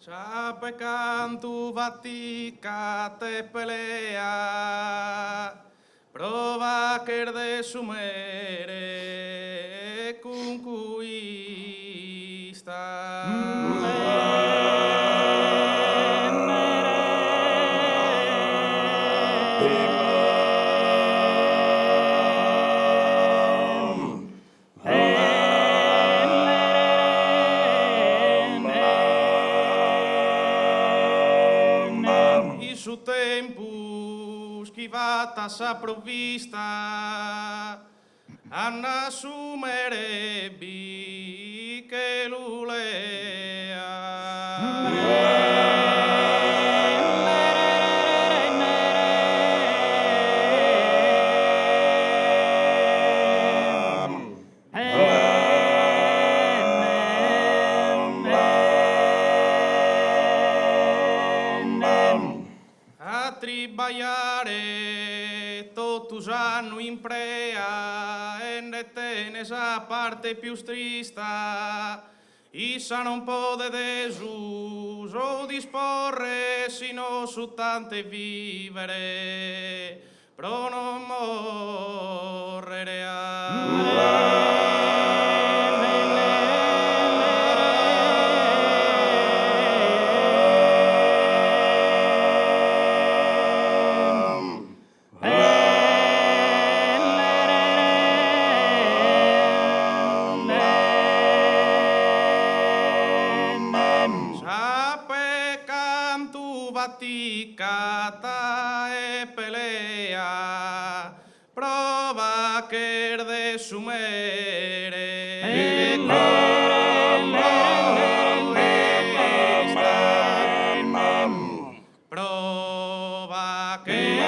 Sape cantu vatica te pelea, prova che de sumere su tempus schivata sa provvista anna sumerebbi che tribaiare totus anno in prea e ne tenes a parte più trista issa non pode desus o disporre sino su tante vivere pro non morrere vaticata e pelea prova che de sumere prova che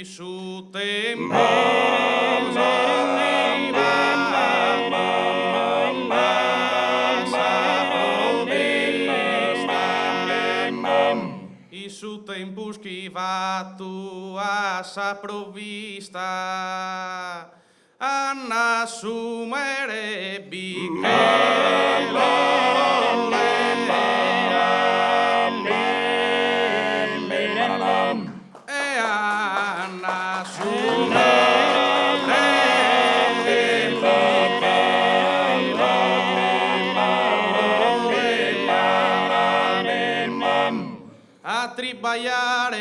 su tempo su tempo schivato a sa provvista anna sumerebbi a tribaiare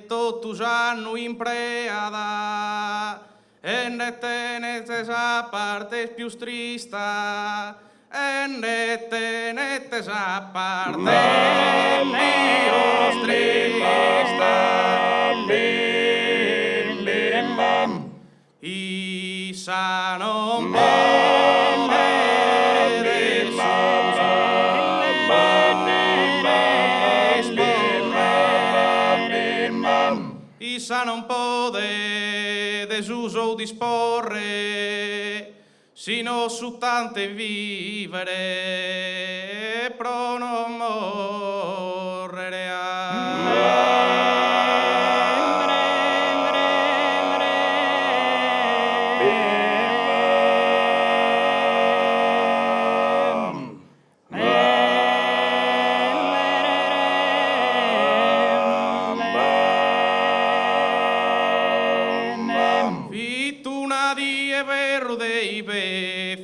totus anno in preada e ne tenetes a parte più trista e ne tenetes a parte più trista issa non issa non pode desuso disporre sino su tante vivere pro non morrere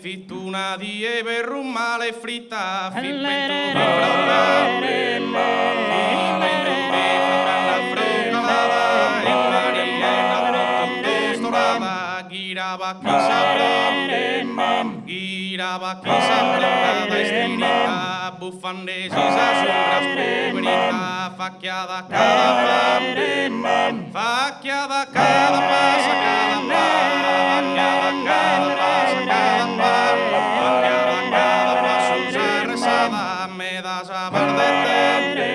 fittuna di everu male fritta fippentu di girava chi saprà da estirita buffandesi sa sopra spuberita facchiada cada facchiada cada passa cada facchiada cada passa cada facchiada cada passo resada me da saber de te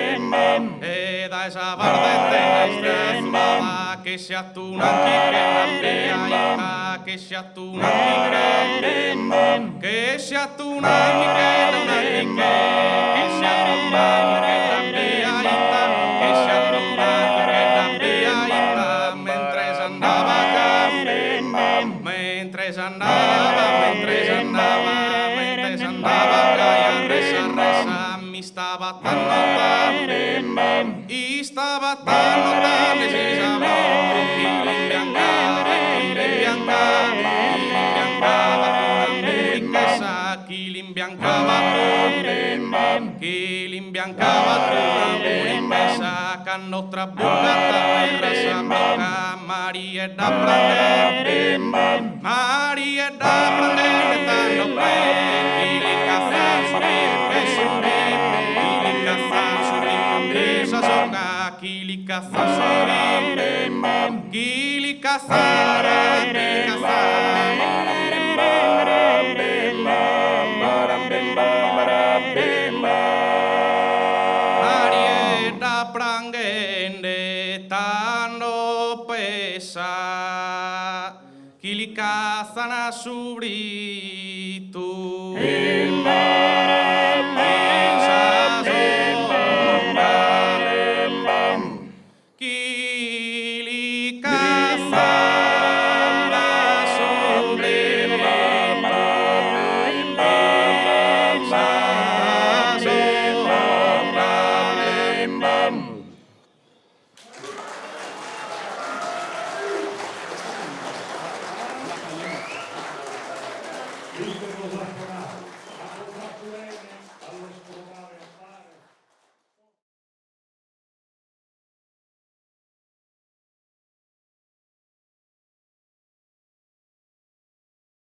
e da saber de te che sia tu una che sia tu una che sia tu una che sia tu una che sia tu una y estaba tan notable sin sabor. Che nostra bocca terra s'abbocca, Maria da prendere, Maria da prendere, tanto bene, li cazza li cazza presa soca, chi li cazza chi li cazzara, prangende tanto pesa chi li cazzano subito